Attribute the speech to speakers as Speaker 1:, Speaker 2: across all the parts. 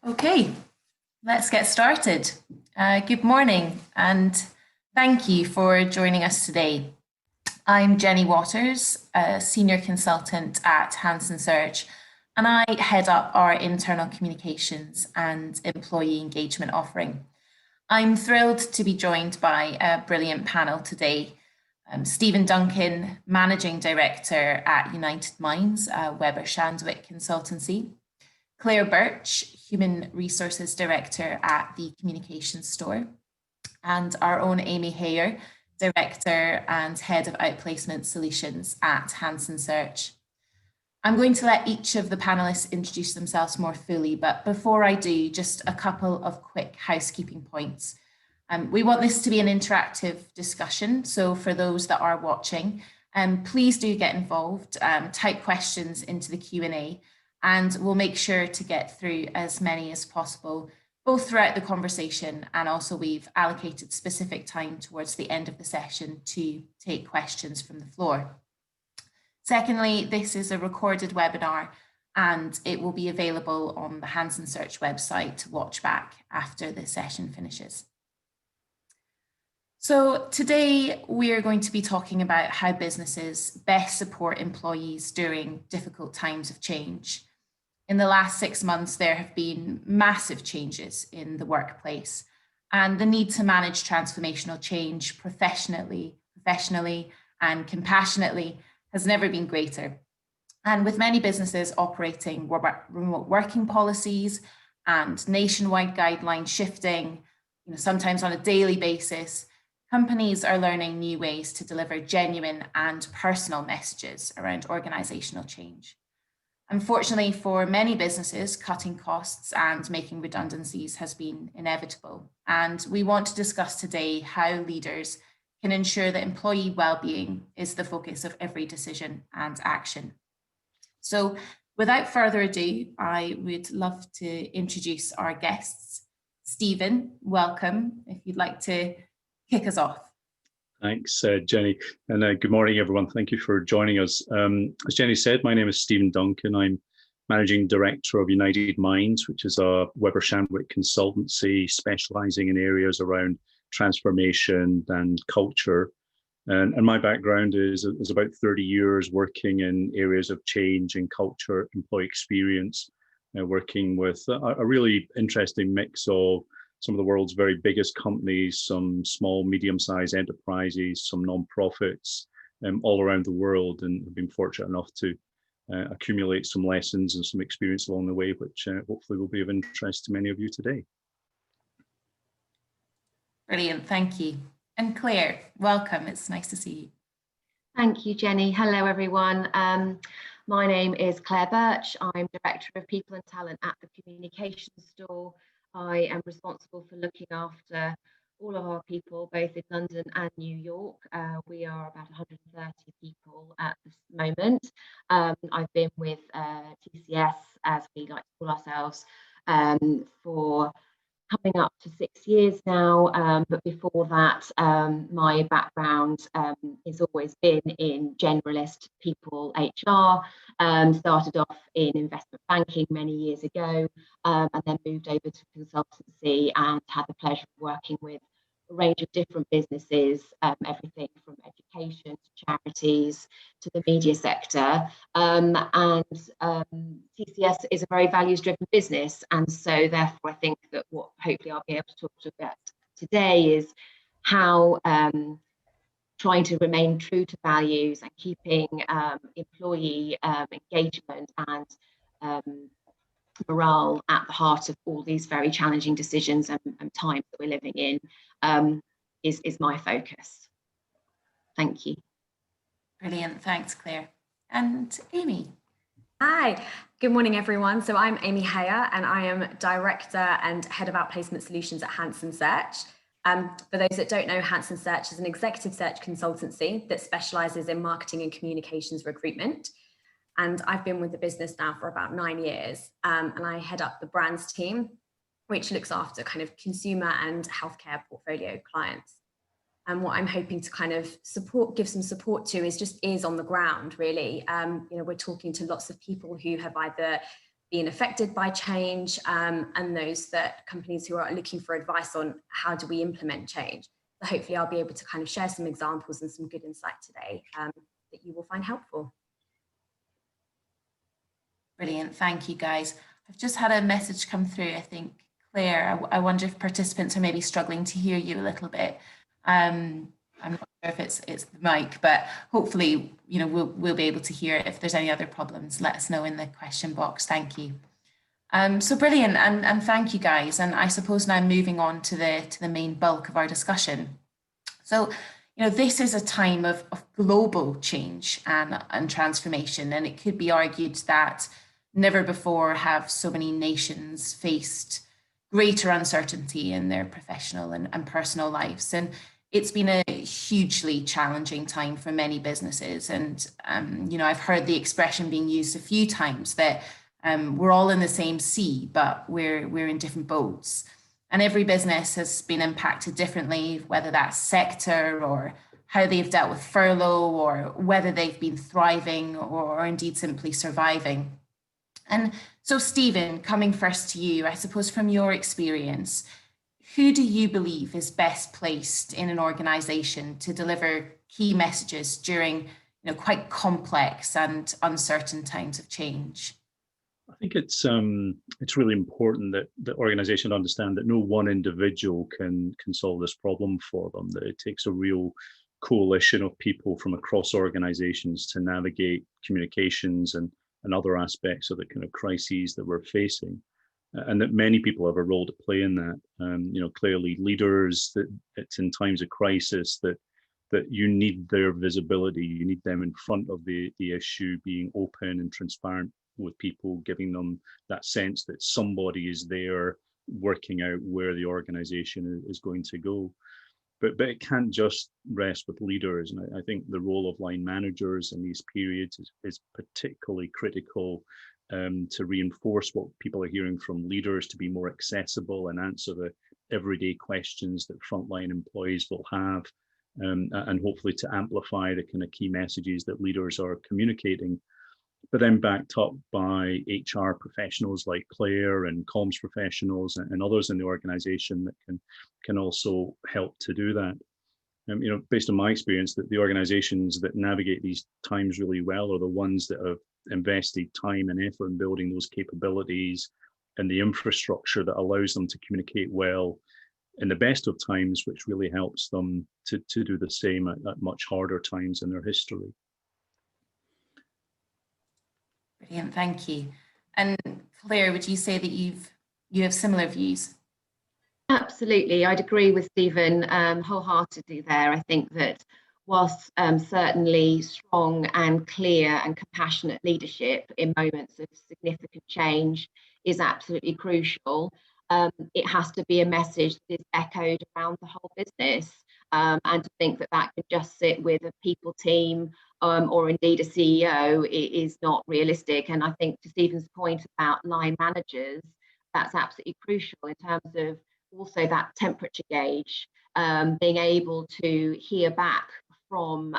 Speaker 1: Okay, let's get started. Good morning and thank you for joining us today. I'm Jenny Waters, a senior consultant at Hanson Search, and I head up our internal communications and employee engagement offering. I'm thrilled to be joined by a brilliant panel today. Stephen Duncan, Managing Director at United Minds, Weber Shandwick Consultancy. Claire Burch, Human Resources Director at the Communications Store. And our own Amy Hayer, Director and Head of Outplacement Solutions at Hanson Search. I'm going to let each of the panelists introduce themselves more fully, but before I do, just a couple of quick housekeeping points. We want this to be an interactive discussion, so for those that are watching, please do get involved, type questions into the Q&A, and we'll make sure to get through as many as possible, both throughout the conversation and also we've allocated specific time towards the end of the session to take questions from the floor. Secondly, this is a recorded webinar and it will be available on the Hanson Search website to watch back after the session finishes. So today we are going to be talking about how businesses best support employees during difficult times of change. In the last 6 months, there have been massive changes in the workplace, and the need to manage transformational change professionally and compassionately has never been greater. And with many businesses operating remote working policies and nationwide guidelines shifting, sometimes on a daily basis, companies are learning new ways to deliver genuine and personal messages around organisational change. Unfortunately, for many businesses, cutting costs and making redundancies has been inevitable. And we want to discuss today how leaders can ensure that employee well-being is the focus of every decision and action. So without further ado, I would love to introduce our guests. Stephen, welcome. If you'd like to kick us off.
Speaker 2: Thanks, Jenny, and good morning, everyone. Thank you for joining us. As Jenny said, my name is Stephen Duncan. I'm Managing Director of United Minds, which is a Weber Shandwick consultancy specialising in areas around transformation and culture. And my background is about 30 years working in areas of change in culture, employee experience, working with a really interesting mix of some of the world's very biggest companies, some small, medium-sized enterprises, some non-profits all around the world, and have been fortunate enough to accumulate some lessons and some experience along the way, which hopefully will be of interest to many of you today.
Speaker 1: Brilliant, thank you. And Claire, welcome, it's nice to see you.
Speaker 3: Thank you, Jenny. Hello, everyone. My name is Claire Burch. I'm Director of People and Talent at the Communications Store. I am responsible for looking after all of our people, both in London and New York. We are about 130 people at this moment. I've been with TCS, as we like to call ourselves, for coming up to 6 years now, but before that, my background has always been in generalist people HR. Started off in investment banking many years ago, and then moved over to consultancy and had the pleasure of working with a range of different businesses, everything from education to charities to the media sector. TCS is a very values-driven business, and so therefore I think that what hopefully I'll be able to talk to you about today is how trying to remain true to values and keeping employee engagement and morale at the heart of all these very challenging decisions and times that we're living in is my focus. Thank you.
Speaker 1: Brilliant, thanks Claire. And Amy.
Speaker 4: Hi, good morning everyone. So I'm Amy Hayer and I am Director and Head of Outplacement Solutions at Hanson Search. For those that don't know, Hanson Search is an executive search consultancy that specialises in marketing and communications recruitment. And I've been with the business now for about 9 years, and I head up the brands team, which looks after kind of consumer and healthcare portfolio clients. And what I'm hoping to kind of give some support to is just ears on the ground, really. We're talking to lots of people who have either being affected by change, and those that companies who are looking for advice on how do we implement change. So hopefully I'll be able to kind of share some examples and some good insight today that you will find helpful.
Speaker 1: Brilliant, thank you guys. I've just had a message come through, I think, Claire. I wonder if participants are maybe struggling to hear you a little bit. I'm not sure if it's the mic, but hopefully, you know, we'll be able to hear it. If there's any other problems, let us know in the question box. Thank you. So brilliant, and thank you guys. And I suppose now moving on to the main bulk of our discussion. So, you know, this is a time of global change and transformation, and it could be argued that never before have so many nations faced greater uncertainty in their professional and personal lives. And it's been a hugely challenging time for many businesses. And, you know, I've heard the expression being used a few times that we're all in the same sea, but we're in different boats. And every business has been impacted differently, whether that's sector or how they've dealt with furlough, or whether they've been thriving or indeed simply surviving. And so, Stephen, coming first to you, I suppose from your experience, who do you believe is best placed in an organisation to deliver key messages during, you know, quite complex and uncertain times of change?
Speaker 2: I think it's really important that organisations understand that no one individual can solve this problem for them. That it takes a real coalition of people from across organisations to navigate communications and other aspects of the kind of crises that we're facing, and that many people have a role to play in that. You know, clearly leaders, that it's in times of crisis that you need their visibility, you need them in front of the issue, being open and transparent with people, giving them that sense that somebody is there working out where the organization is going to go. But it can't just rest with leaders. And I think the role of line managers in these periods is particularly critical to reinforce what people are hearing from leaders, to be more accessible and answer the everyday questions that frontline employees will have, and hopefully to amplify the kind of key messages that leaders are communicating, but then backed up by HR professionals like Claire and comms professionals and others in the organization that can also help to do that. You know, based on my experience, that the organizations that navigate these times really well are the ones that have invested time and effort in building those capabilities and the infrastructure that allows them to communicate well in the best of times, which really helps them to do the same at much harder times in their history.
Speaker 1: Brilliant, thank you. And Claire, would you say that you have similar views?
Speaker 3: Absolutely, I'd agree with Stephen wholeheartedly there. I think that whilst certainly strong and clear and compassionate leadership in moments of significant change is absolutely crucial, it has to be a message that is echoed around the whole business. And to think that can just sit with a people team or indeed a CEO is not realistic. And I think to Stephen's point about line managers, that's absolutely crucial in terms of also that temperature gauge, being able to hear back from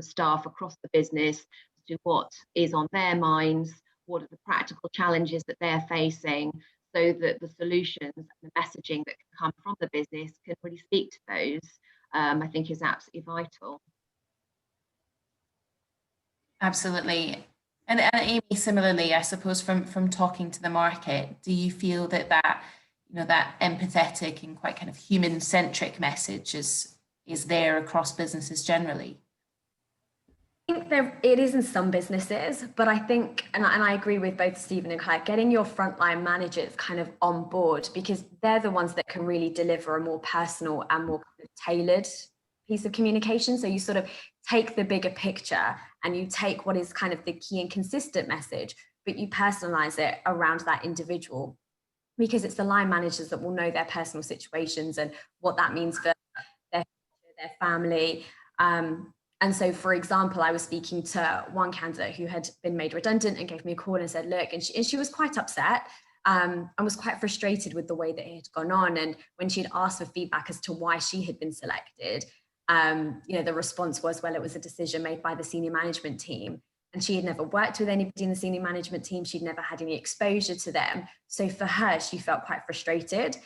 Speaker 3: staff across the business as to what is on their minds, what are the practical challenges that they're facing, so that the solutions and the messaging that can come from the business can really speak to those, I think is absolutely vital.
Speaker 1: Absolutely. And Amy, similarly, I suppose from talking to the market, do you feel that you know, that empathetic and quite kind of human-centric message is there across businesses generally?
Speaker 4: I think it is in some businesses, but I think, and I agree with both Stephen and Claire, getting your frontline managers kind of on board, because they're the ones that can really deliver a more personal and more kind of tailored piece of communication. So you sort of take the bigger picture and you take what is kind of the key and consistent message, but you personalize it around that individual, because it's the line managers that will know their personal situations and what that means for their family. And so, for example, I was speaking to one candidate who had been made redundant and gave me a call and said, look, and she was quite upset and was quite frustrated with the way that it had gone on. And when she'd asked for feedback as to why she had been selected, you know, the response was, well, it was a decision made by the senior management team. and she had never worked with anybody in the senior management team. She'd never had any exposure to them. So for her, she felt quite frustrated.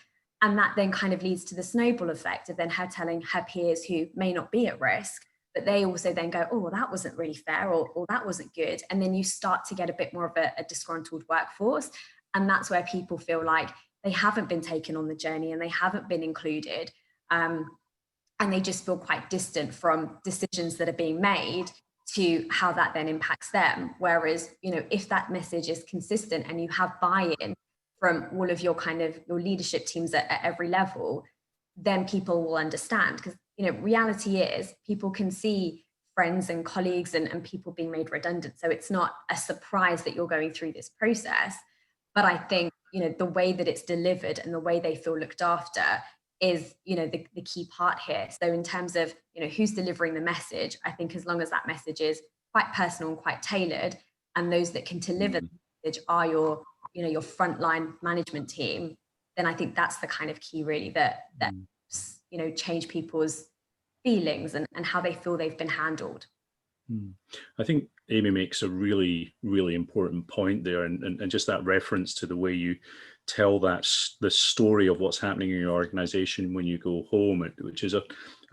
Speaker 4: And that then kind of leads to the snowball effect of then her telling her peers who may not be at risk, but they also then go, oh, well, that wasn't really fair, or that wasn't good. And then you start to get a bit more of a disgruntled workforce. And that's where people feel like they haven't been taken on the journey and they haven't been included. And they just feel quite distant from decisions that are being made to how that then impacts them. Whereas, if that message is consistent and you have buy-in from all of your your leadership teams at every level, then people will understand. Because reality is people can see friends and colleagues and people being made redundant. So it's not a surprise that you're going through this process. But I think, the way that it's delivered and the way they feel looked after is, the key part here. So in terms of, who's delivering the message, I think as long as that message is quite personal and quite tailored, and those that can deliver the message are your frontline management team, then I think that's the kind of key really that change people's feelings and how they feel they've been handled.
Speaker 2: I think Amy makes a really, really important point there, and just that reference to the way you tell the story of what's happening in your organization when you go home, which is a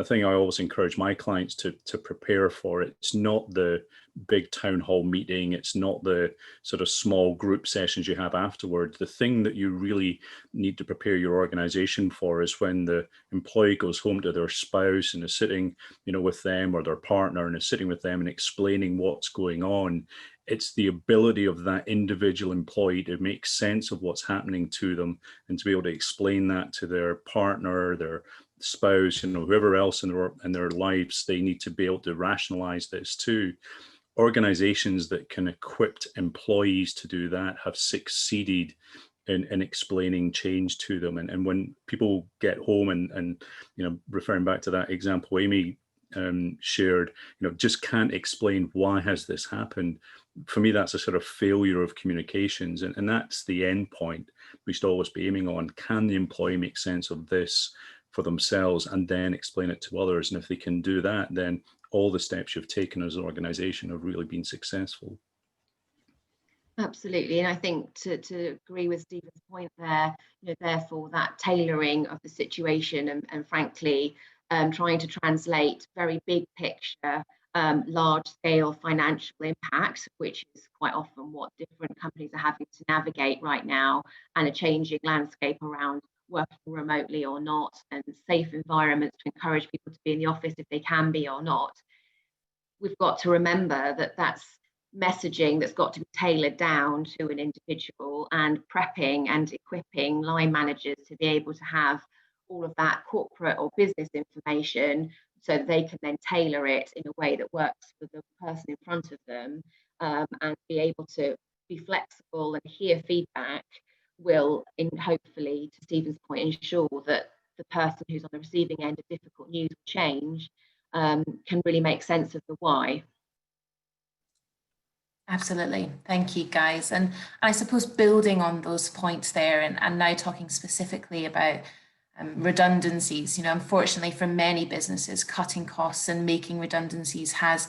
Speaker 2: thing I always encourage my clients to prepare for. It's not the big town hall meeting, it's not the sort of small group sessions you have afterward. The thing that you really need to prepare your organization for is when the employee goes home to their spouse and is sitting, with them, or their partner, and is sitting with them and explaining what's going on. It's the ability of that individual employee to make sense of what's happening to them and to be able to explain that to their partner, their spouse, whoever else in their lives. They need to be able to rationalize this too. Organizations that can equip employees to do that have succeeded in explaining change to them. And when people get home and referring back to that example Amy shared, just can't explain why has this happened. For me, that's a sort of failure of communications, and that's the end point we should always be aiming on. Can the employee make sense of this for themselves and then explain it to others? And if they can do that, then all the steps you've taken as an organization have really been successful.
Speaker 3: Absolutely. And I think to agree with Stephen's point there, therefore that tailoring of the situation and frankly, trying to translate very big picture, large scale financial impact, which is quite often what different companies are having to navigate right now, and a changing landscape around working remotely or not, and safe environments to encourage people to be in the office if they can be or not. We've got to remember that that's messaging that's got to be tailored down to an individual, and prepping and equipping line managers to be able to have all of that corporate or business information so that they can then tailor it in a way that works for the person in front of them, and be able to be flexible and hear feedback will, hopefully, to Stephen's point, ensure that the person who's on the receiving end of difficult news or change can really make sense of the why.
Speaker 1: Absolutely. Thank you, guys. And I suppose building on those points there, and now talking specifically about redundancies, unfortunately for many businesses, cutting costs and making redundancies has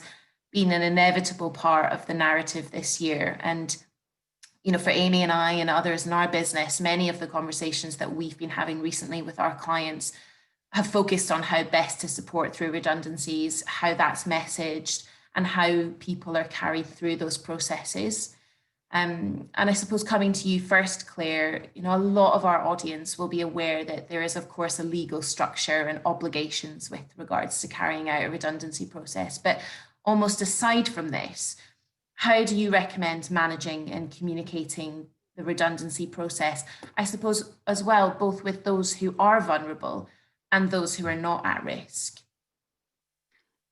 Speaker 1: been an inevitable part of the narrative this year. And, for Amy and I and others in our business, many of the conversations that we've been having recently with our clients have focused on how best to support through redundancies, how that's messaged, and how people are carried through those processes. And I suppose coming to you first, Claire, a lot of our audience will be aware that there is, of course, a legal structure and obligations with regards to carrying out a redundancy process. But almost aside from this, how do you recommend managing and communicating the redundancy process? I suppose as well, both with those who are vulnerable and those who are not at risk.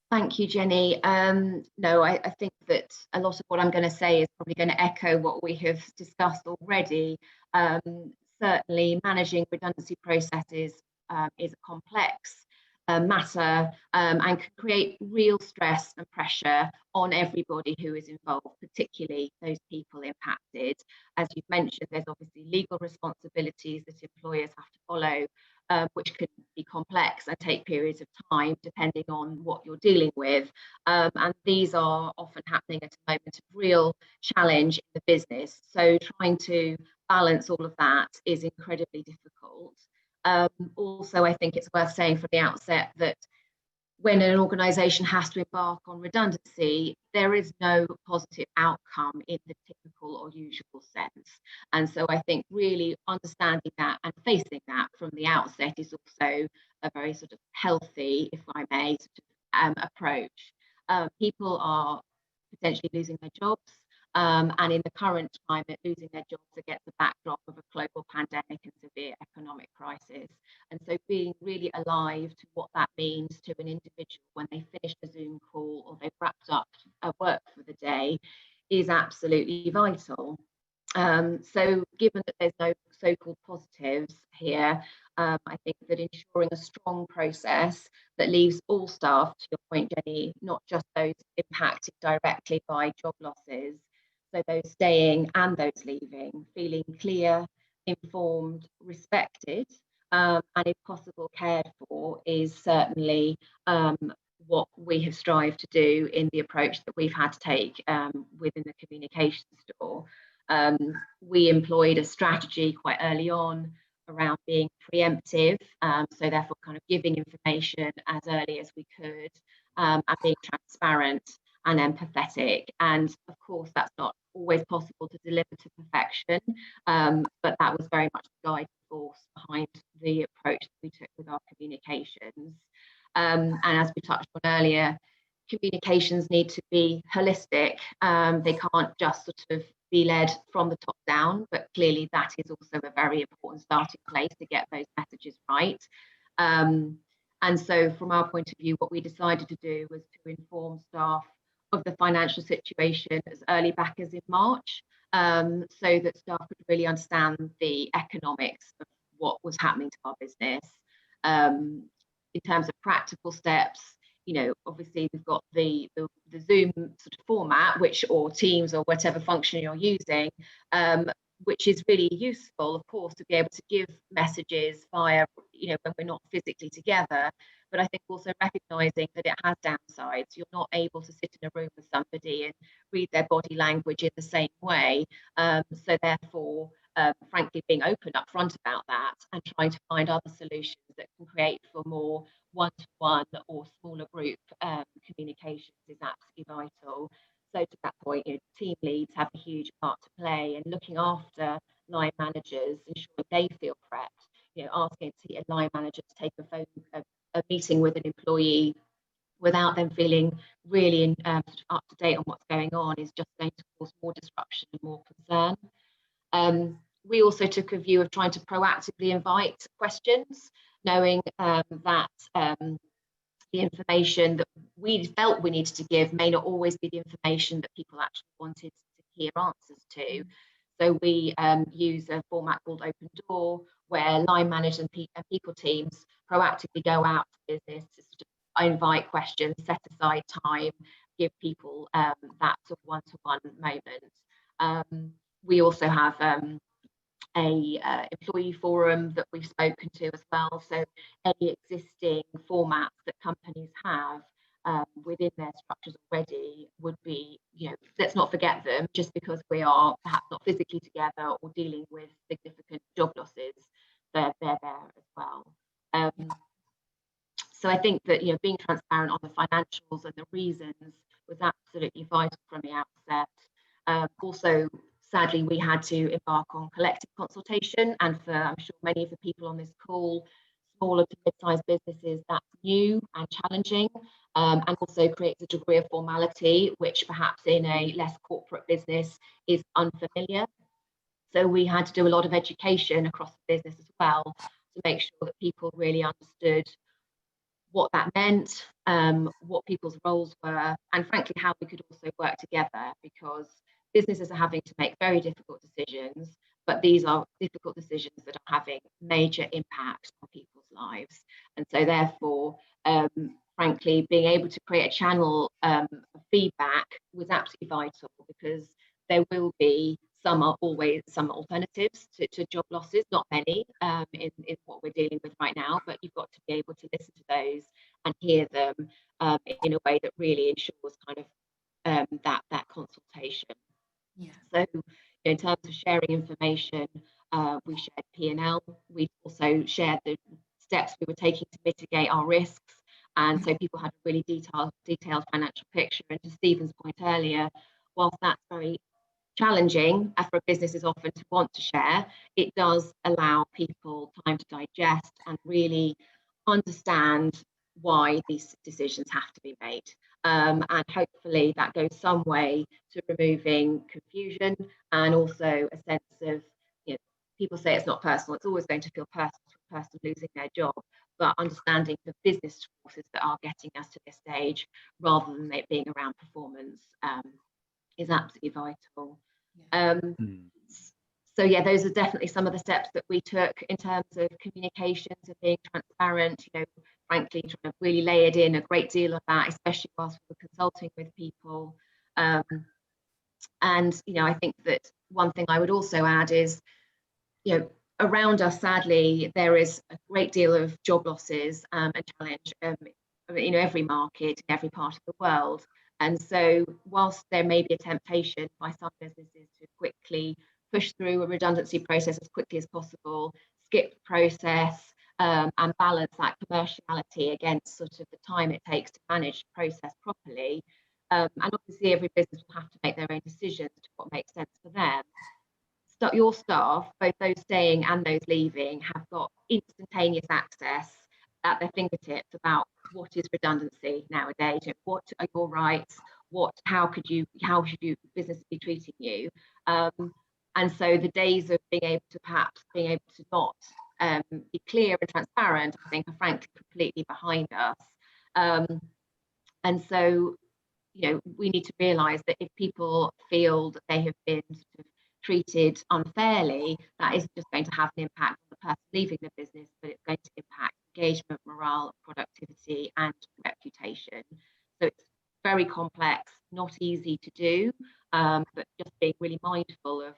Speaker 3: Thank you, Jenny. No, I think that a lot of what I'm going to say is probably going to echo what we have discussed already. Certainly, managing redundancy processes is a complex matter and can create real stress and pressure on everybody who is involved, particularly those people impacted. As you've mentioned, there's obviously legal responsibilities that employers have to follow which can be complex and take periods of time depending on what you're dealing with. And these are often happening at a moment of real challenge in the business. So trying to balance all of that is incredibly difficult. Also, I think it's worth saying from the outset that when an organisation has to embark on redundancy, there is no positive outcome in the typical or usual sense. And so I think really understanding that and facing that from the outset is also a very sort of healthy, if I may, sort of, approach. People are potentially losing their jobs. And in the current climate, losing their jobs against the backdrop of a global pandemic and severe economic crisis. And so being really alive to what that means to an individual when they finish a Zoom call or they've wrapped up work for the day is absolutely vital. So given that there's no so-called positives here, I think that ensuring a strong process that leaves all staff, to your point, Jenny, not just those impacted directly by job losses, so those staying and those leaving, feeling clear, informed, respected, and if possible cared for, is certainly what we have strived to do in the approach that we've had to take within the communication store. We employed a strategy quite early on around being preemptive, so therefore kind of giving information as early as we could, and being transparent and empathetic. And of course, that's not always possible to deliver to perfection, but that was very much the guiding force behind the approach that we took with our communications. And as we touched on earlier, communications need to be holistic. They can't just sort of be led from the top down, but clearly that is also a very important starting place to get those messages right. And so from our point of view, what we decided to do was to inform staff of the financial situation as early back as in March, so that staff could really understand the economics of what was happening to our business. In terms of practical steps, you know, obviously we've got the Zoom sort of format, or Teams or whatever function you're using, which is really useful, of course, to be able to give messages via, you know, when we're not physically together. But I think also recognizing that it has downsides. You're not able to sit in a room with somebody and read their body language in the same way. So therefore, frankly, being open up front about that and trying to find other solutions that can create for more one-to-one or smaller group communications is absolutely vital. So to that point, you know, team leads have a huge part to play in looking after line managers, ensuring they feel prepped. You know, asking a line manager to take a meeting with an employee without them feeling really sort of up to date on what's going on is just going to cause more disruption and more concern. We also took a view of trying to proactively invite questions, knowing that the information that we felt we needed to give may not always be the information that people actually wanted to hear answers to. So we use a format called Open Door, where line managers and people teams proactively go out to business to sort of invite questions, set aside time, give people that sort of one-to-one moment. We also have a employee forum that we've spoken to as well. So any existing formats that companies have within their structures already would be, you know, let's not forget them just because we are perhaps not physically together or dealing with significant job losses. They're there as well. So I think that, you know, being transparent on the financials and the reasons was absolutely vital from the outset. Also, sadly, we had to embark on collective consultation, and for, I'm sure, many of the people on this call, smaller to mid-sized businesses, that's new and challenging, and also creates a degree of formality, which perhaps in a less corporate business is unfamiliar. So we had to do a lot of education across the business as well to make sure that people really understood what that meant, what people's roles were, and frankly, how we could also work together, because businesses are having to make very difficult decisions, but these are difficult decisions that are having major impact on people's lives. And so therefore, frankly, being able to create a channel of feedback was absolutely vital, because there will be some are always some alternatives to job losses, not many in what we're dealing with right now, but you've got to be able to listen to those and hear them in a way that really ensures kind of that consultation.
Speaker 1: Yeah.
Speaker 3: So in terms of sharing information, we shared P&L. We also shared the steps we were taking to mitigate our risks. And so people had a really detailed financial picture. And to Stephen's point earlier, whilst that's very challenging for businesses often to want to share, it does allow people time to digest and really understand why these decisions have to be made. And hopefully that goes some way to removing confusion and also a sense of, you know, people say it's not personal, it's always going to feel personal to a person losing their job, but understanding the business forces that are getting us to this stage rather than it being around performance is absolutely vital. So yeah, those are definitely some of the steps that we took in terms of communications and being transparent, you know, frankly, trying to really lay it in a great deal of that, especially whilst we were consulting with people. And, you know, I think that one thing I would also add is, you know, around us, sadly, there is a great deal of job losses and challenge in every market, in every part of the world. And so whilst there may be a temptation by some businesses to quickly push through a redundancy process as quickly as possible, skip the process and balance that commerciality against sort of the time it takes to manage the process properly. And obviously every business will have to make their own decisions to what makes sense for them. Your staff, both those staying and those leaving, have got instantaneous access at their fingertips about what is redundancy nowadays, what are your rights, how should you business be treating you, and so the days of being able to not be clear and transparent, I think, are frankly completely behind us. And so, you know, we need to realise that if people feel that they have been sort of treated unfairly, that isn't just going to have an impact on the person leaving the business, but it's going to impact engagement, morale, productivity, and reputation. So it's very complex, not easy to do, but just being really mindful of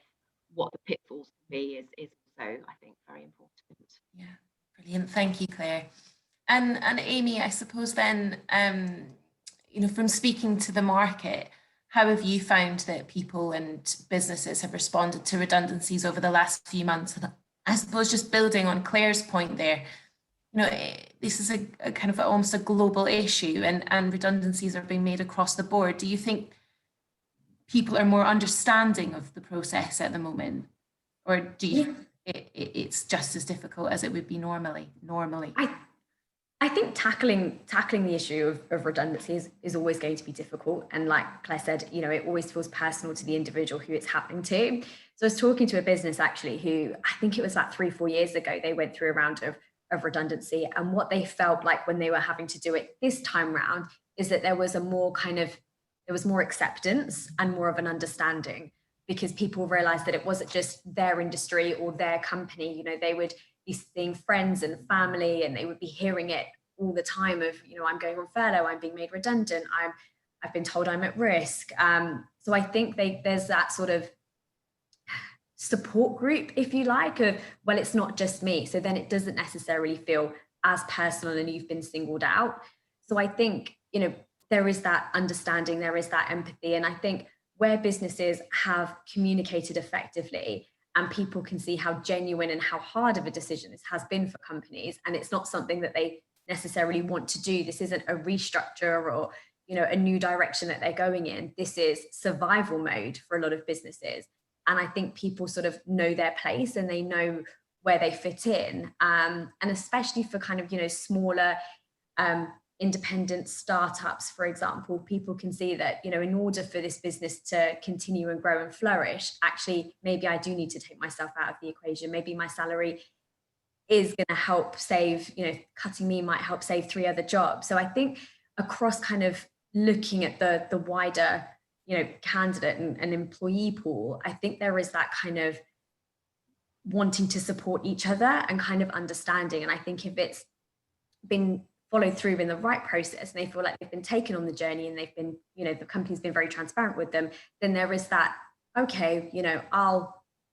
Speaker 3: what the pitfalls can be is also, I think, very important.
Speaker 1: Yeah, brilliant. Thank you, Claire. And Amy, I suppose then, you know, from speaking to the market, how have you found that people and businesses have responded to redundancies over the last few months? And I suppose just building on Claire's point there, you know, this is a kind of almost a global issue, and redundancies are being made across the board. Do you think people are more understanding of the process at the moment, or do you think it's just as difficult as it would be normally?
Speaker 4: I think tackling the issue of redundancy is always going to be difficult. And like Claire said, you know, it always feels personal to the individual who it's happening to. So I was talking to a business actually who, I think it was about 3-4 years ago, they went through a round of redundancy. And what they felt like when they were having to do it this time round is that there was more acceptance and more of an understanding, because people realized that it wasn't just their industry or their company. You know, they would be seeing friends and family, and they would be hearing it all the time of, you know, I'm going on furlough, I'm being made redundant, I've been told I'm at risk. So I think there's that sort of support group, if you like, of, well, it's not just me. So then it doesn't necessarily feel as personal and you've been singled out. So I think, you know, there is that understanding, there is that empathy. And I think where businesses have communicated effectively and people can see how genuine and how hard of a decision this has been for companies, and it's not something that they necessarily want to do. This isn't a restructure or, you know, a new direction that they're going in. This is survival mode for a lot of businesses. And I think people sort of know their place and they know where they fit in. And especially for kind of, you know, smaller independent startups, for example, people can see that, you know, in order for this business to continue and grow and flourish, actually, maybe I do need to take myself out of the equation. Maybe my salary is going to help save, you know, cutting me might help save 3 other jobs. So I think across kind of looking at the wider, you know, candidate and employee pool, I think there is that kind of wanting to support each other and kind of understanding. And I think if it's been followed through in the right process and they feel like they've been taken on the journey and they've been, you know, the company's been very transparent with them, then there is that okay,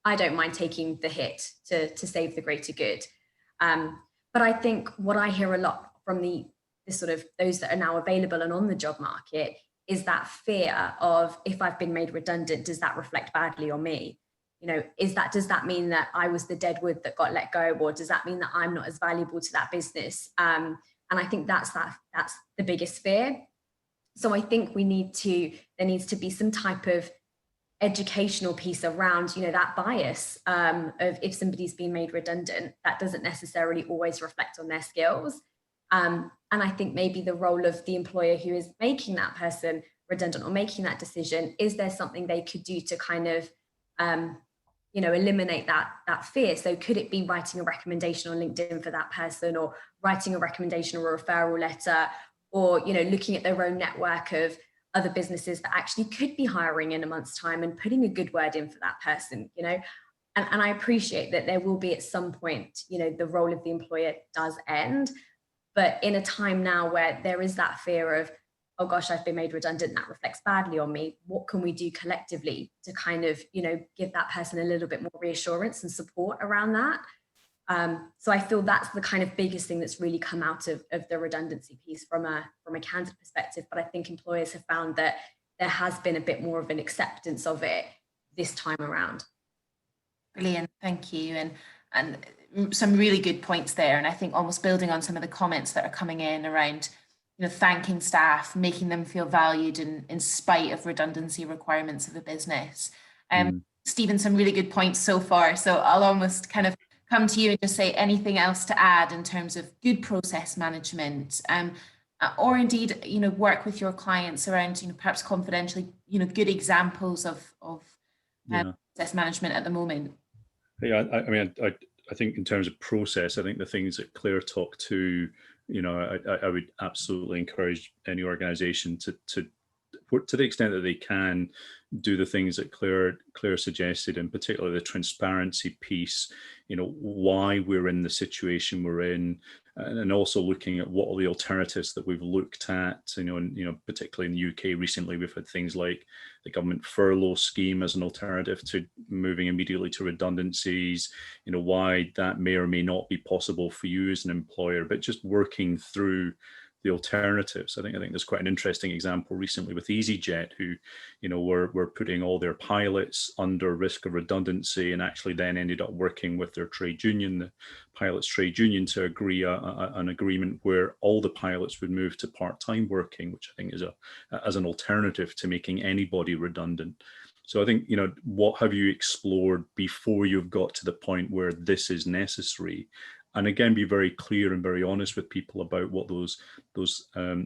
Speaker 4: I don't mind taking the hit to save the greater good. But I think what I hear a lot from the sort of those that are now available and on the job market is that fear of, if I've been made redundant, does that reflect badly on me? Does that mean that I was the deadwood that got let go, or does that mean that I'm not as valuable to that business? And I think that's the biggest fear. So I think there needs to be some type of educational piece around, that bias of, if somebody's been made redundant, that doesn't necessarily always reflect on their skills. And I think maybe the role of the employer who is making that person redundant or making that decision, is there something they could do to kind of, eliminate that fear? So could it be writing a recommendation on LinkedIn for that person, or writing a recommendation or a referral letter, or, looking at their own network of other businesses that actually could be hiring in a month's time and putting a good word in for that person, And I appreciate that there will be at some point, the role of the employer does end. But in a time now where there is that fear of, oh gosh, I've been made redundant, that reflects badly on me, what can we do collectively to kind of, give that person a little bit more reassurance and support around that? So I feel that's the kind of biggest thing that's really come out of the redundancy piece from a candidate perspective. But I think employers have found that there has been a bit more of an acceptance of it this time around.
Speaker 1: Brilliant, thank you. And some really good points there. And I think almost building on some of the comments that are coming in around, thanking staff, making them feel valued in spite of redundancy requirements of the business. Stephen, some really good points so far. So I'll almost kind of come to you and just say anything else to add in terms of good process management, or indeed, work with your clients around, perhaps confidentially, good examples of process management at the moment.
Speaker 2: Yeah, I think in terms of process, I think the things that Claire talked to, I would absolutely encourage any organisation to the extent that they can, do the things that Claire suggested, and particularly the transparency piece, why we're in the situation we're in, and also looking at what are the alternatives that we've looked at, and particularly in the UK recently, we've had things like the government furlough scheme as an alternative to moving immediately to redundancies, why that may or may not be possible for you as an employer, but just working through the alternatives. I think there's quite an interesting example recently with EasyJet, who, were putting all their pilots under risk of redundancy, and actually then ended up working with their trade union, the pilots trade union, to agree an agreement where all the pilots would move to part-time working, which I think is as an alternative to making anybody redundant. So I think, what have you explored before you've got to the point where this is necessary? And again, be very clear and very honest with people about what those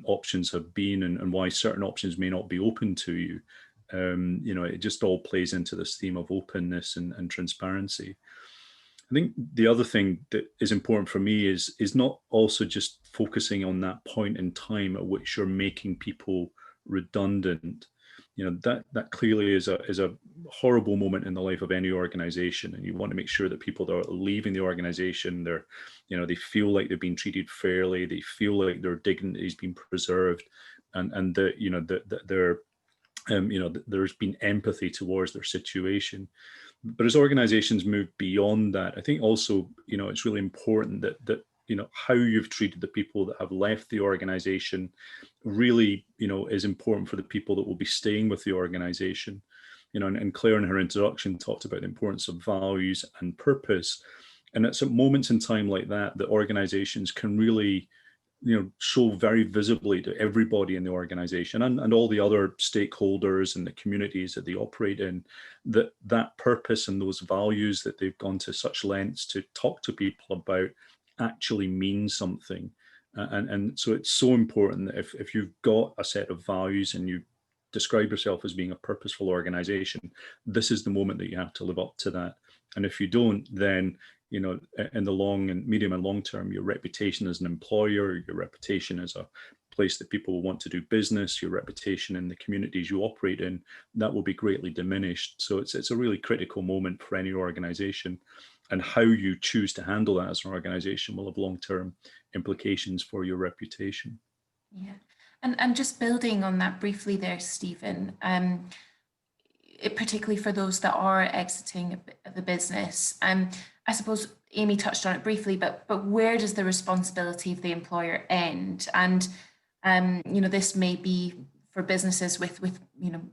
Speaker 2: options have been, and why certain options may not be open to you. It just all plays into this theme of openness and transparency. I think the other thing that is important for me is not also just focusing on that point in time at which you're making people redundant. That clearly is a horrible moment in the life of any organization, and you want to make sure that people that are leaving the organization, they feel like they've been treated fairly, they feel like their dignity has been preserved, and that there's been empathy towards their situation. But as organizations move beyond that, I think also it's really important that how you've treated the people that have left the organization really, is important for the people that will be staying with the organization. And Claire in her introduction talked about the importance of values and purpose. And it's at moments in time like that organizations can really, show very visibly to everybody in the organization and all the other stakeholders and the communities that they operate in, that purpose and those values that they've gone to such lengths to talk to people about actually means something. And so it's so important that if you've got a set of values and you describe yourself as being a purposeful organization, this is the moment that you have to live up to that. And if you don't, then in the long and medium and long term, your reputation as an employer, your reputation as a place that people will want to do business, your reputation in the communities you operate in, that will be greatly diminished. So it's a really critical moment for any organization, and how you choose to handle that as an organization will have long-term implications for your reputation.
Speaker 1: Yeah, and just building on that briefly there, Stephen, particularly for those that are exiting the business. I suppose Amy touched on it briefly, but where does the responsibility of the employer end? And this may be for businesses with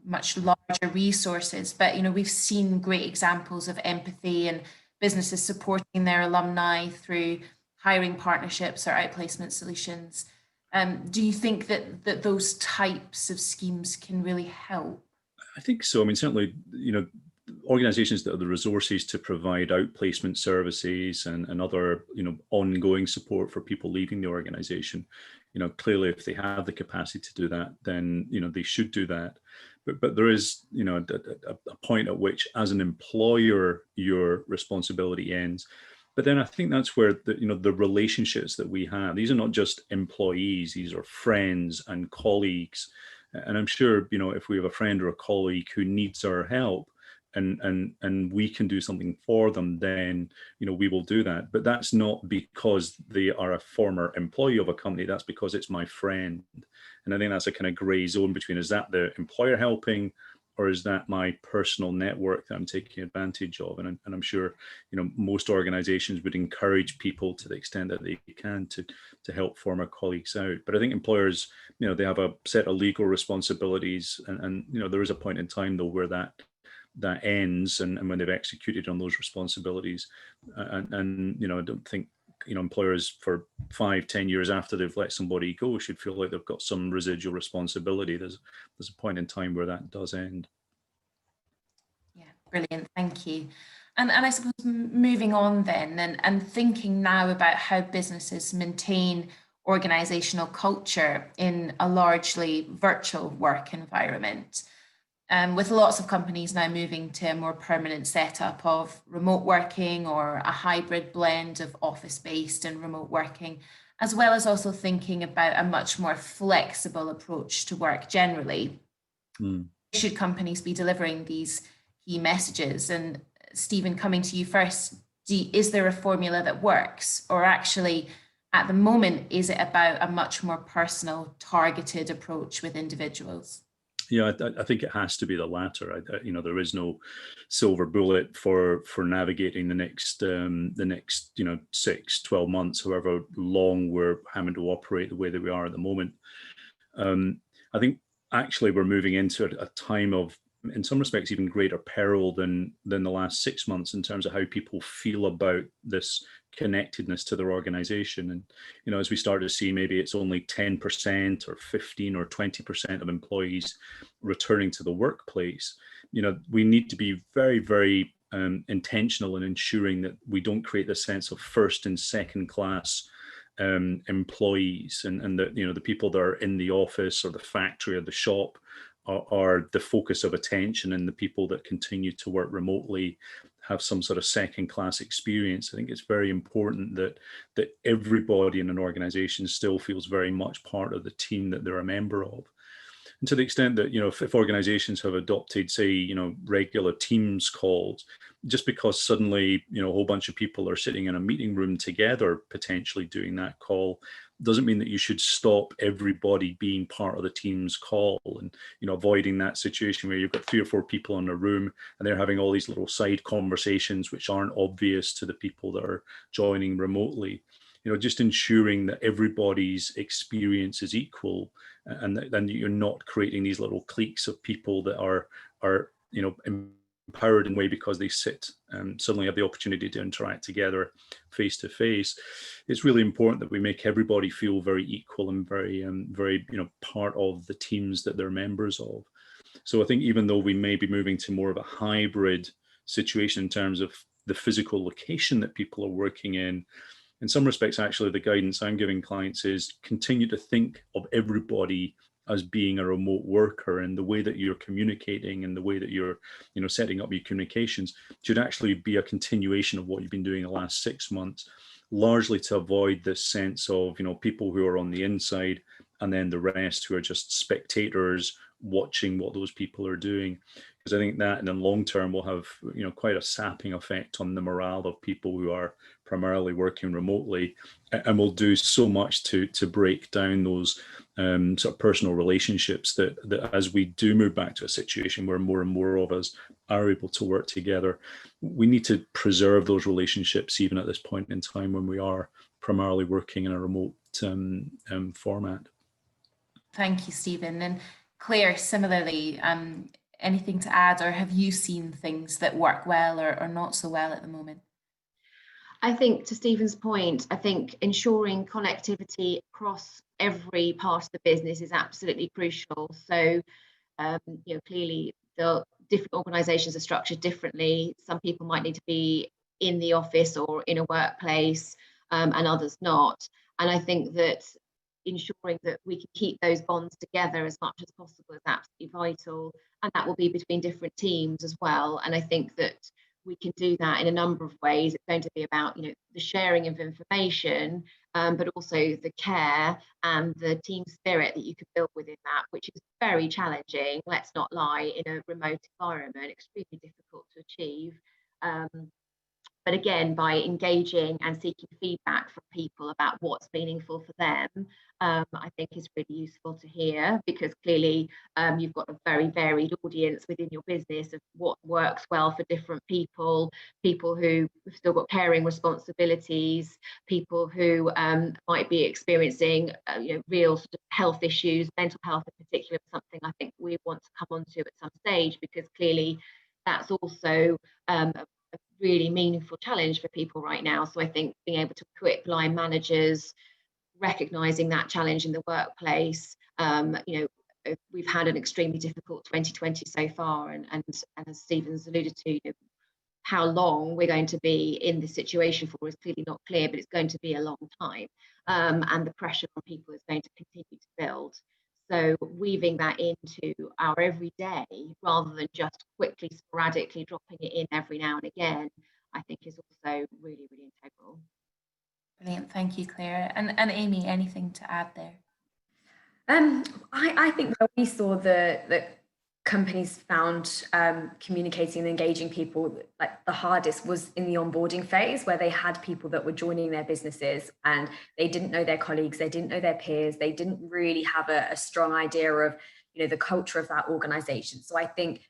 Speaker 1: much larger resources, but we've seen great examples of empathy and businesses supporting their alumni through hiring partnerships or outplacement solutions. Do you think that those types of schemes can really help?
Speaker 2: I think so. I mean, certainly, organizations that have the resources to provide outplacement services and other, ongoing support for people leaving the organization, clearly if they have the capacity to do that, then, they should do that. But there is, a point at which, as an employer, your responsibility ends. But then I think that's where the relationships that we have, these are not just employees, these are friends and colleagues. And I'm sure, if we have a friend or a colleague who needs our help and we can do something for them, then, we will do that. But that's not because they are a former employee of a company, that's because it's my friend. And I think that's a kind of gray zone between, is that the employer helping, or is that my personal network that I'm taking advantage of? And I'm sure, most organizations would encourage people to the extent that they can to help former colleagues out. But I think employers, they have a set of legal responsibilities, and there is a point in time though where that ends, and when they've executed on those responsibilities. And I don't think, employers for 5-10 years after they've let somebody go should feel like they've got some residual responsibility. There's a point in time where that does end.
Speaker 1: Yeah, brilliant, thank you. And I suppose moving on then, and thinking now about how businesses maintain organizational culture in a largely virtual work environment. With lots of companies now moving to a more permanent setup of remote working or a hybrid blend of office-based and remote working, as well as also thinking about a much more flexible approach to work generally. Should companies be delivering these key messages? And Stephen, coming to you first, is there a formula that works? Or actually, at the moment, is it about a much more personal, targeted approach with individuals?
Speaker 2: Yeah, I think it has to be the latter. There is no silver bullet for navigating the next 6-12 months, however long we're having to operate the way that we are at the moment. I think actually we're moving into a time of, in some respects, even greater peril than the last 6 months in terms of how people feel about this connectedness to their organization. And as we start to see, maybe it's only 10% or 15 or 20% of employees returning to the workplace. We need to be very, very intentional in ensuring that we don't create the sense of first and second class employees, and that the people that are in the office or the factory or the shop are the focus of attention, and the people that continue to work remotely have some sort of second-class experience. I think it's very important that everybody in an organization still feels very much part of the team that they're a member of. And to the extent that, if organizations have adopted, say, regular Teams calls, just because suddenly, a whole bunch of people are sitting in a meeting room together, potentially doing that call, doesn't mean that you should stop everybody being part of the Teams call, and, avoiding that situation where you've got 3 or 4 people in a room and they're having all these little side conversations which aren't obvious to the people that are joining remotely. Just ensuring that everybody's experience is equal, and then you're not creating these little cliques of people that are empowered in a way because they sit and suddenly have the opportunity to interact together face to face. It's really important that we make everybody feel very equal and very part of the teams that they're members of. So I think even though we may be moving to more of a hybrid situation in terms of the physical location that people are working in some respects, actually, the guidance I'm giving clients is continue to think of everybody as being a remote worker, and the way that you're communicating and the way that you're, setting up your communications should actually be a continuation of what you've been doing the last 6 months, largely to avoid this sense of, people who are on the inside and then the rest who are just spectators watching what those people are doing, because I think that in the long term will have quite a sapping effect on the morale of people who are primarily working remotely, and will do so much to break down those sort of personal relationships that as we do move back to a situation where more and more of us are able to work together, we need to preserve those relationships even at this point in time when we are primarily working in a remote format.
Speaker 1: Thank you, Stephen. And Claire, similarly, anything to add, or have you seen things that work well or not so well at the moment?
Speaker 3: I think, to Stephen's point, I think ensuring connectivity across every part of the business is absolutely crucial. So, clearly the different organisations are structured differently. Some people might need to be in the office or in a workplace, and others not. And I think that ensuring that we can keep those bonds together as much as possible is absolutely vital, and that will be between different teams as well. And I think that we can do that in a number of ways. It's going to be about the sharing of information, but also the care and the team spirit that you can build within that, which is very challenging, let's not lie, in a remote environment, extremely difficult to achieve. But again, by engaging and seeking feedback from people about what's meaningful for them, I think is really useful to hear, because clearly you've got a very varied audience within your business of what works well for different people who have still got caring responsibilities, people who might be experiencing real sort of health issues, mental health in particular, something I think we want to come onto at some stage, because clearly that's also a really meaningful challenge for people right now. So I think being able to equip line managers, recognizing that challenge in the workplace, we've had an extremely difficult 2020 so far, and as Stephen's alluded to, how long we're going to be in this situation for is clearly not clear, but it's going to be a long time, and the pressure on people is going to continue to build. So weaving that into our everyday, rather than just quickly, sporadically dropping it in every now and again, I think is also really, really integral.
Speaker 1: Brilliant, thank you, Claire. And Amy, anything to add there?
Speaker 4: I think where we saw the companies found communicating and engaging people like the hardest was in the onboarding phase, where they had people that were joining their businesses and they didn't know their colleagues, they didn't know their peers, they didn't really have a strong idea of the culture of that organization. So I think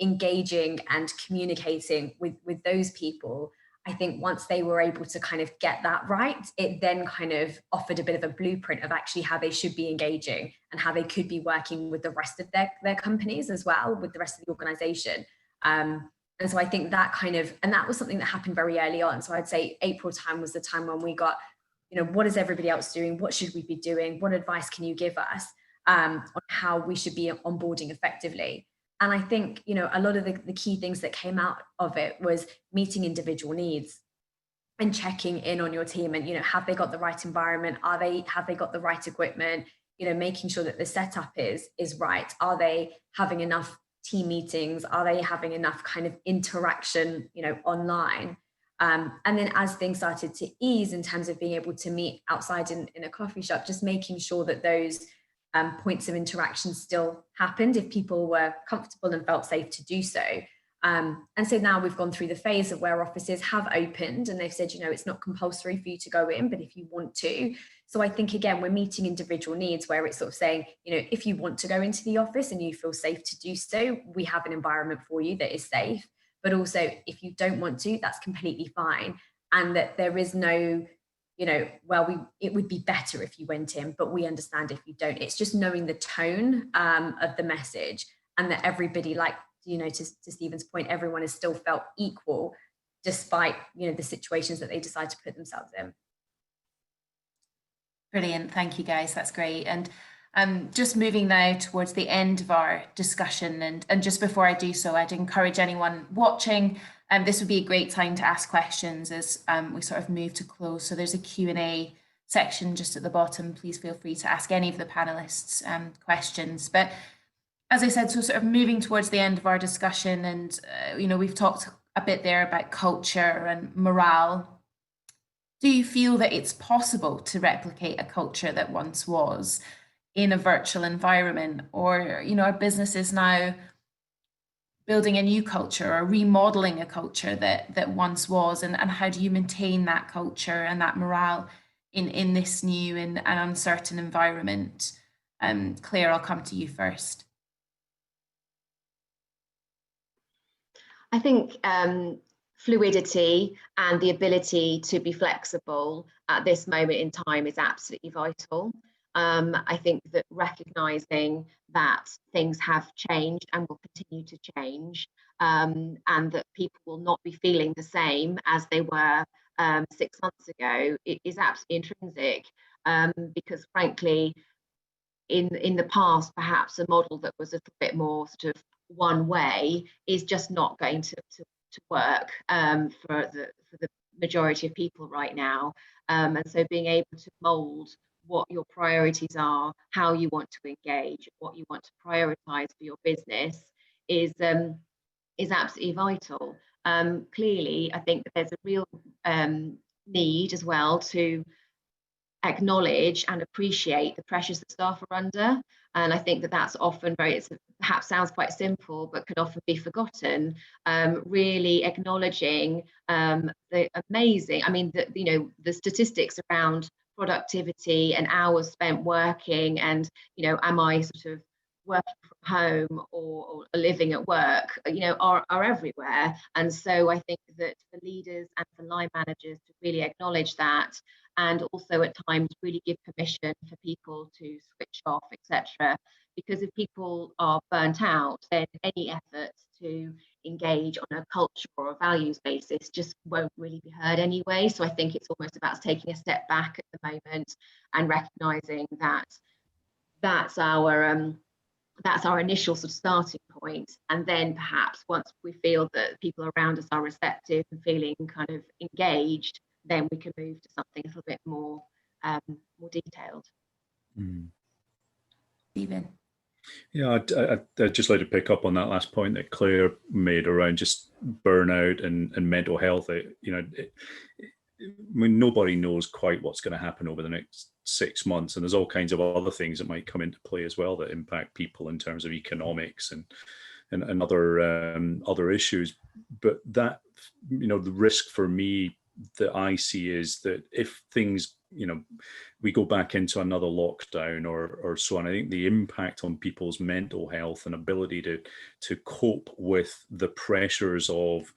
Speaker 4: engaging and communicating with those people, I think once they were able to kind of get that right, it then kind of offered a bit of a blueprint of actually how they should be engaging and how they could be working with the rest of their companies as well, with the rest of the organization. And so I think that and that was something that happened very early on. So I'd say April time was the time when we got, what is everybody else doing? What should we be doing? What advice can you give us on how we should be onboarding effectively? And I think, a lot of the key things that came out of it was meeting individual needs and checking in on your team and, have they got the right environment? Have they got the right equipment? Making sure that the setup is right. Are they having enough team meetings? Are they having enough kind of interaction, online? And then as things started to ease in terms of being able to meet outside in a coffee shop, just making sure that those points of interaction still happened if people were comfortable and felt safe to do so. And so now we've gone through the phase of where offices have opened and they've said, it's not compulsory for you to go in, but if you want to. So I think, again, we're meeting individual needs where it's sort of saying, if you want to go into the office and you feel safe to do so, we have an environment for you that is safe. But also, if you don't want to, that's completely fine. And that there is no it would be better if you went in, but we understand if you don't. It's just knowing the tone of the message, and that everybody, to Stephen's point, everyone has still felt equal despite, the situations that they decide to put themselves in.
Speaker 1: Brilliant, thank you guys, that's great. And just moving now towards the end of our discussion, and just before I do so, I'd encourage anyone watching, this would be a great time to ask questions as we sort of move to close. So there's a Q&A section just at the bottom. Please feel free to ask any of the panelists questions. But as I said, so sort of moving towards the end of our discussion, and we've talked a bit there about culture and morale. Do you feel that it's possible to replicate a culture that once was? in a virtual environment, or, you know, our business is now building a new culture or remodeling a culture that once was, and how do you maintain that culture and that morale in this new and uncertain environment? Claire, I'll come to you first.
Speaker 3: I think fluidity and the ability to be flexible at this moment in time is absolutely vital. I think that recognizing that things have changed and will continue to change, and that people will not be feeling the same as they were 6 months ago, it is absolutely intrinsic, because frankly, in the past, perhaps a model that was a little bit more sort of one way is just not going to work for the majority of people right now. And so being able to mold what your priorities are, how you want to engage, what you want to prioritize for your business is absolutely vital. Clearly, I think that there's a real need as well to acknowledge and appreciate the pressures that staff are under. And I think that that's often perhaps sounds quite simple, but can often be forgotten. Really acknowledging the amazing, the statistics around productivity and hours spent working, and, am I sort of working from home or living at work, are everywhere. And so I think that for leaders and for line managers to really acknowledge that, and also at times really give permission for people to switch off, etc. Because if people are burnt out, then any effort to engage on a culture or a values basis just won't really be heard anyway. So I think it's almost about taking a step back at the moment and recognizing that that's our initial sort of starting point. And then perhaps once we feel that people around us are receptive and feeling kind of engaged, then we can move to something a little bit more detailed.
Speaker 1: Stephen.
Speaker 2: Yeah, I'd just like to pick up on that last point that Claire made around just burnout and mental health. Nobody knows quite what's going to happen over the next 6 months, and there's all kinds of other things that might come into play as well that impact people in terms of economics and other issues. But that, the risk for me that I see is that if things, we go back into another lockdown or so on, I think the impact on people's mental health and ability to cope with the pressures of,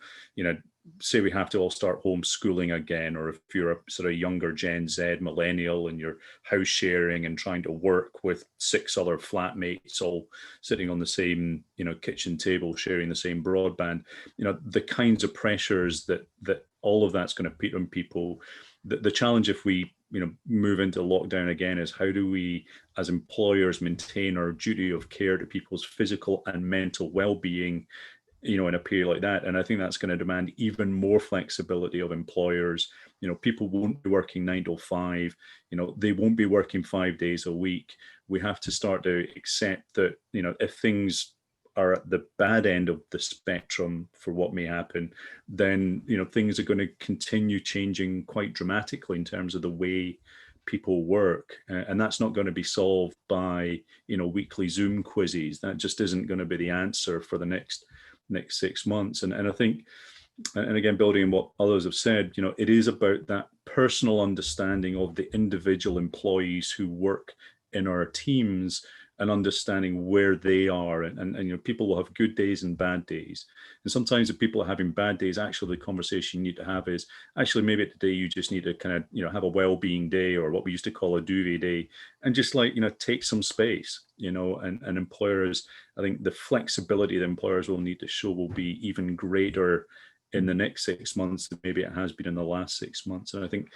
Speaker 2: say we have to all start homeschooling again, or if you're a sort of younger Gen Z millennial and you're house sharing and trying to work with 6 other flatmates all sitting on the same, kitchen table, sharing the same broadband, the kinds of pressures that all of that's going to put on people. The challenge if we move into lockdown again is how do we as employers maintain our duty of care to people's physical and mental well-being in a period like that. And I think that's going to demand even more flexibility of employers. People won't be working 9 to 5, they won't be working 5 days a week. We have to start to accept that, if things are at the bad end of the spectrum for what may happen, then, things are going to continue changing quite dramatically in terms of the way people work. And that's not going to be solved by, weekly Zoom quizzes. That just isn't going to be the answer for the next 6 months. And I think, and again, building on what others have said, it is about that personal understanding of the individual employees who work in our teams and understanding where they are. And people will have good days and bad days. And sometimes if people are having bad days, actually the conversation you need to have is, actually, maybe today you just need to kind of, have a well-being day, or what we used to call a duvet day, and just take some space, and employers, I think the flexibility that employers will need to show will be even greater in the next 6 months than maybe it has been in the last 6 months. And I think,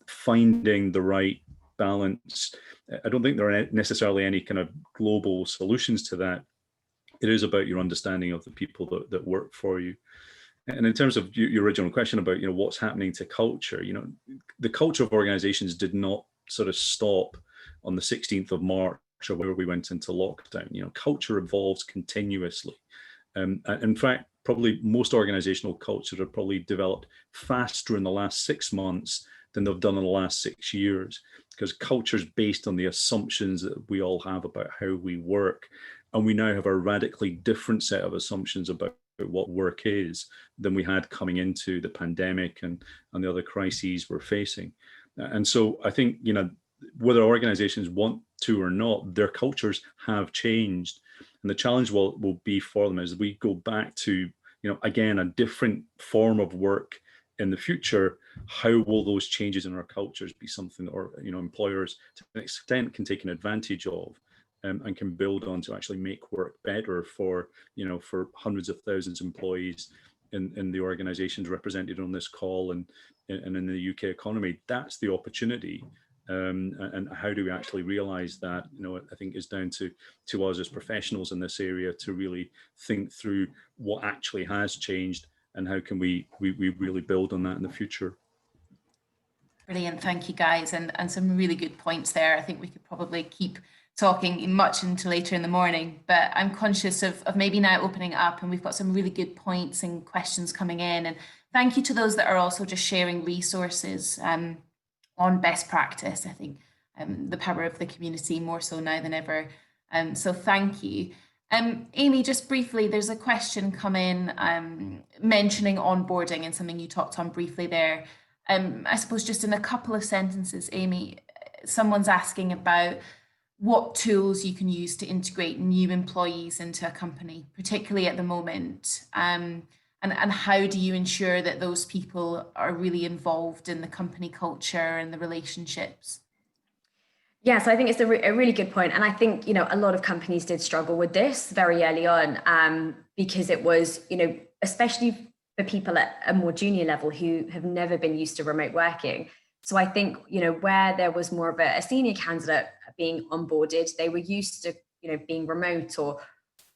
Speaker 2: finding the right balance, I don't think there are necessarily any kind of global solutions to that. It is about your understanding of the people that work for you. And in terms of your original question about, what's happening to culture, the culture of organizations did not sort of stop on the 16th of March or where we went into lockdown. Culture evolves continuously. In fact, probably most organizational cultures have probably developed faster in the last 6 months than they've done in the last 6 years. because culture is based on the assumptions that we all have about how we work. And we now have a radically different set of assumptions about what work is than we had coming into the pandemic and the other crises we're facing. And so I think, whether organizations want to or not, their cultures have changed. And the challenge will be for them as we go back to, again, a different form of work in the future. How will those changes in our cultures be something that employers to an extent can take an advantage of, and can build on to actually make work better for hundreds of thousands of employees in the organizations represented on this call and in the UK economy. That's the opportunity. And how do we actually realize that? I think is down to us as professionals in this area to really think through what actually has changed and how can we really build on that in the future.
Speaker 1: Brilliant, thank you guys, and some really good points there. I think we could probably keep talking much into later in the morning, but I'm conscious of maybe now opening up, and we've got some really good points and questions coming in. And thank you to those that are also just sharing resources on best practice. I think the power of the community more so now than ever. So thank you. Amy, just briefly, there's a question come in mentioning onboarding and something you talked on briefly there. I suppose just in a couple of sentences, Amy, someone's asking about what tools you can use to integrate new employees into a company, particularly at the moment. And how do you ensure that those people are really involved in the company culture and the relationships?
Speaker 4: Yeah, so I think it's a really good point. And I think, a lot of companies did struggle with this very early on, because it was, especially for people at a more junior level who have never been used to remote working. So I think, where there was more of a senior candidate being onboarded, they were used to, being remote or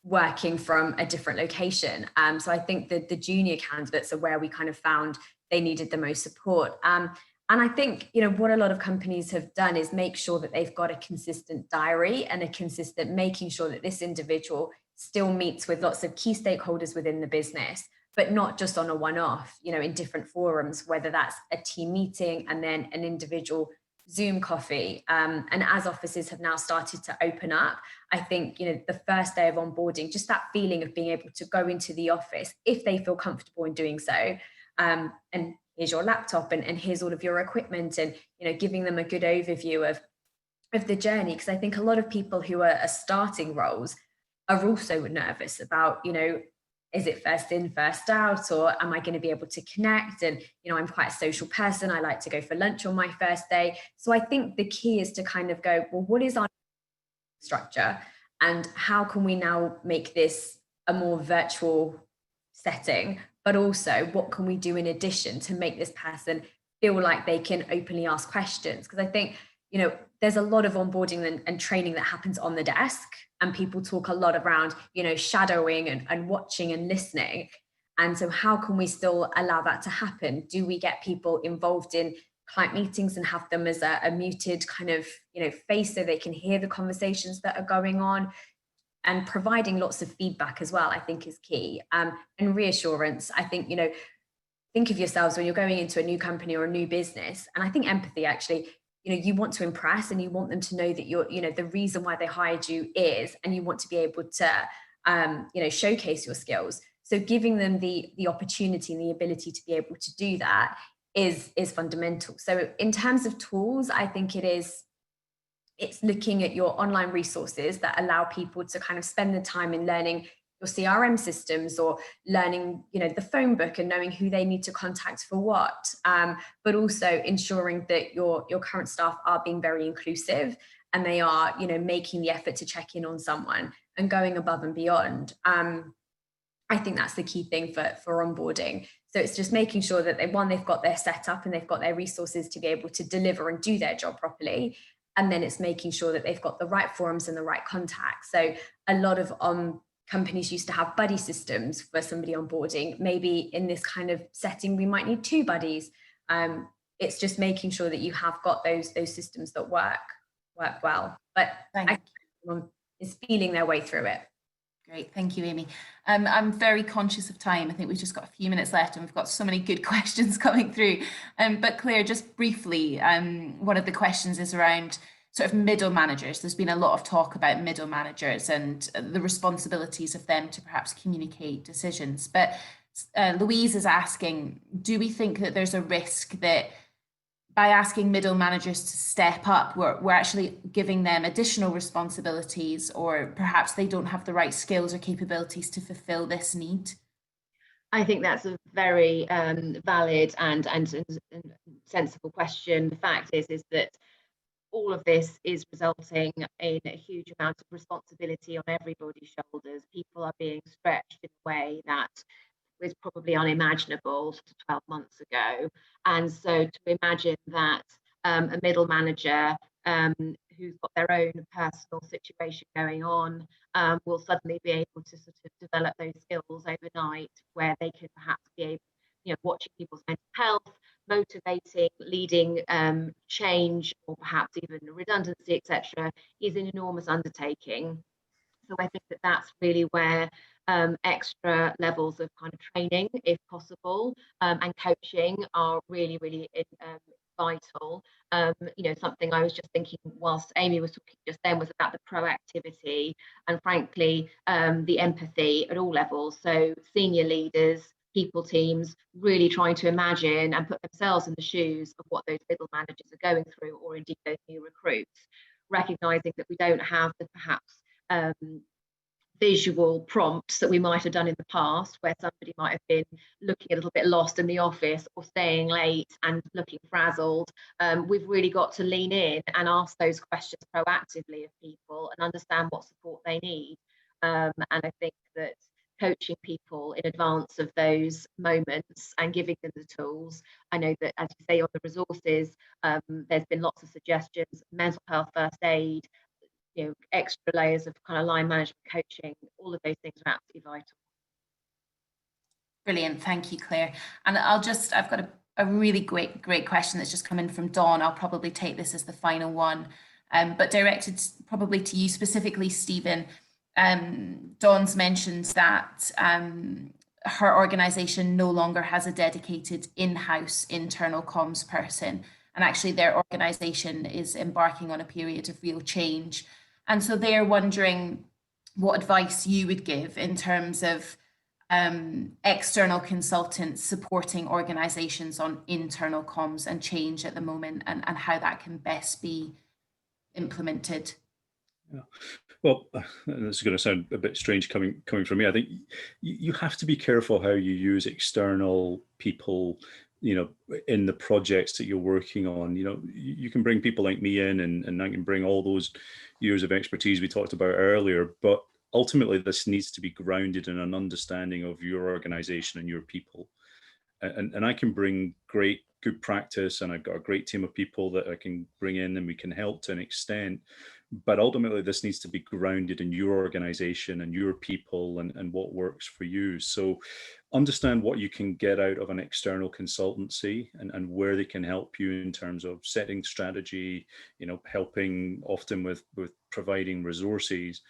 Speaker 4: working from a different location. So I think that the junior candidates are where we kind of found they needed the most support. And I think, what a lot of companies have done is make sure that they've got a consistent diary and a consistent making sure that this individual still meets with lots of key stakeholders within the business, but not just on a one-off, in different forums, whether that's a team meeting and then an individual Zoom coffee. And as offices have now started to open up, I think, the first day of onboarding, just that feeling of being able to go into the office if they feel comfortable in doing so. And here's your laptop and here's all of your equipment, and, giving them a good overview of the journey. Because I think a lot of people who are starting roles are also nervous about, is it first in, first out, or am I going to be able to connect? And, I'm quite a social person. I like to go for lunch on my first day. So I think the key is to kind of go, well, what is our structure and how can we now make this a more virtual setting? But also, what can we do in addition to make this person feel like they can openly ask questions? Because I think, there's a lot of onboarding and training that happens on the desk, and people talk a lot around, shadowing and watching and listening. And so how can we still allow that to happen? Do we get people involved in client meetings and have them as a muted kind of, face so they can hear the conversations that are going on? And providing lots of feedback as well, I think is key. And reassurance, I think, think of yourselves when you're going into a new company or a new business. And I think empathy, actually, you want to impress and you want them to know that you're, the reason why they hired you is, and you want to be able to, showcase your skills. So giving them the opportunity and the ability to be able to do that is fundamental. So in terms of tools, I think it's looking at your online resources that allow people to kind of spend the time in learning your CRM systems or learning, the phone book and knowing who they need to contact for what, but also ensuring that your current staff are being very inclusive and they are, making the effort to check in on someone and going above and beyond. I think that's the key thing for onboarding. So it's just making sure that they've got their setup and they've got their resources to be able to deliver and do their job properly. And then it's making sure that they've got the right forums and the right contacts. So a lot of companies used to have buddy systems for somebody onboarding. Maybe in this kind of setting, we might need 2 buddies. It's just making sure that you have got those systems that work well. But I think everyone is feeling their way through it.
Speaker 1: Great, thank you, Amy. I'm very conscious of time. I think we've just got a few minutes left and we've got so many good questions coming through. But Claire, just briefly, one of the questions is around sort of middle managers. There's been a lot of talk about middle managers and the responsibilities of them to perhaps communicate decisions. But Louise is asking, do we think that there's a risk that by asking middle managers to step up, we're actually giving them additional responsibilities, or perhaps they don't have the right skills or capabilities to fulfill this need?
Speaker 3: I think that's a very valid and sensible question. The fact is that all of this is resulting in a huge amount of responsibility on everybody's shoulders. People are being stretched in a way that was probably unimaginable 12 months ago. And so to imagine that a middle manager who's got their own personal situation going on will suddenly be able to sort of develop those skills overnight, where they can perhaps be able, watching people's mental health, motivating, leading change, or perhaps even redundancy, etc., is an enormous undertaking. So I think that that's really where extra levels of kind of training, if possible, and coaching are really, really vital. Something I was just thinking whilst Amy was talking just then was about the proactivity and, frankly, the empathy at all levels. So senior leaders, people teams, really trying to imagine and put themselves in the shoes of what those middle managers are going through, or indeed those new recruits, recognizing that we don't have the perhaps visual prompts that we might have done in the past, where somebody might have been looking a little bit lost in the office or staying late and looking frazzled. We've really got to lean in and ask those questions proactively of people and understand what support they need. And I think that coaching people in advance of those moments and giving them the tools. I know that, as you say, on the resources, there's been lots of suggestions: mental health first aid, extra layers of kind of line management coaching. All of those things are absolutely vital.
Speaker 1: Brilliant, thank you, Claire. And I've got a really great question that's just come in from Dawn. I'll probably take this as the final one, but directed probably to you specifically, Stephen. Dawn's mentioned that her organisation no longer has a dedicated in-house internal comms person, and actually their organisation is embarking on a period of real change. And so they're wondering what advice you would give in terms of external consultants supporting organisations on internal comms and change at the moment, and how that can best be implemented.
Speaker 2: Yeah. Well, this is going to sound a bit strange coming from me. I think you have to be careful how you use external people, in the projects that you're working on. You can bring people like me in, and I can bring all those years of expertise we talked about earlier, but ultimately this needs to be grounded in an understanding of your organization and your people. And I can bring good practice, and I've got a great team of people that I can bring in, and we can help to an extent. But ultimately, this needs to be grounded in your organization and your people and what works for you. So understand what you can get out of an external consultancy, and where they can help you in terms of setting strategy, helping often with providing resources.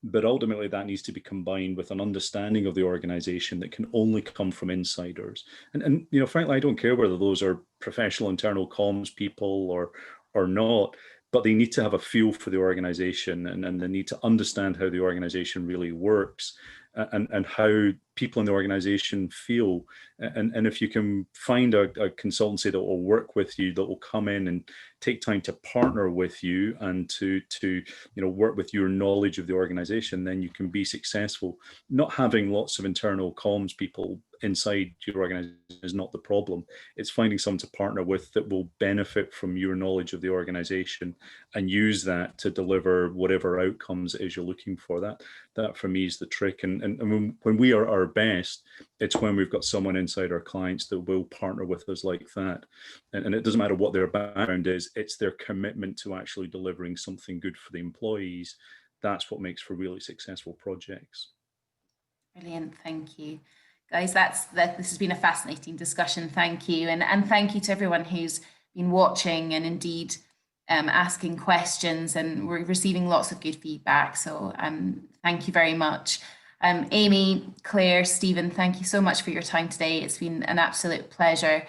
Speaker 2: But ultimately, that needs to be combined with an understanding of the organization that can only come from insiders. And frankly, I don't care whether those are professional internal comms people or not, but they need to have a feel for the organization, and they need to understand how the organization really works, and how people in the organization feel. And if you can find a consultancy that will work with you, that will come in and take time to partner with you and to work with your knowledge of the organization, then you can be successful. Not having lots of internal comms people inside your organization is not the problem. It's finding someone to partner with that will benefit from your knowledge of the organization and use that to deliver whatever outcomes it is you're looking for. That for me is the trick. And when we are our best, it's when we've got someone inside our clients that will partner with us like that. And it doesn't matter what their background is, it's their commitment to actually delivering something good for the employees. That's what makes for really successful projects.
Speaker 1: Brilliant, thank you. Guys, this has been a fascinating discussion. Thank you. And thank you to everyone who's been watching and indeed asking questions, and we're receiving lots of good feedback. So thank you very much. Amy, Claire, Stephen, thank you so much for your time today. It's been an absolute pleasure.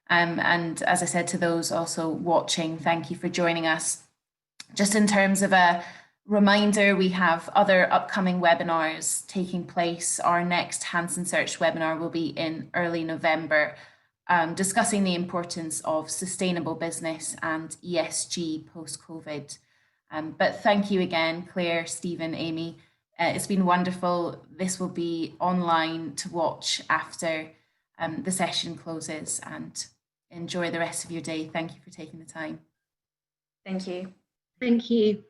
Speaker 1: And as I said to those also watching, thank you for joining us. Just in terms of a reminder, we have other upcoming webinars taking place. Our next Hanson Search webinar will be in early November, discussing the importance of sustainable business and ESG post-COVID. But thank you again, Claire, Stephen, Amy. It's been wonderful. This will be online to watch after the session closes, and enjoy the rest of your day. Thank you for taking the time.
Speaker 4: Thank you.
Speaker 3: Thank you.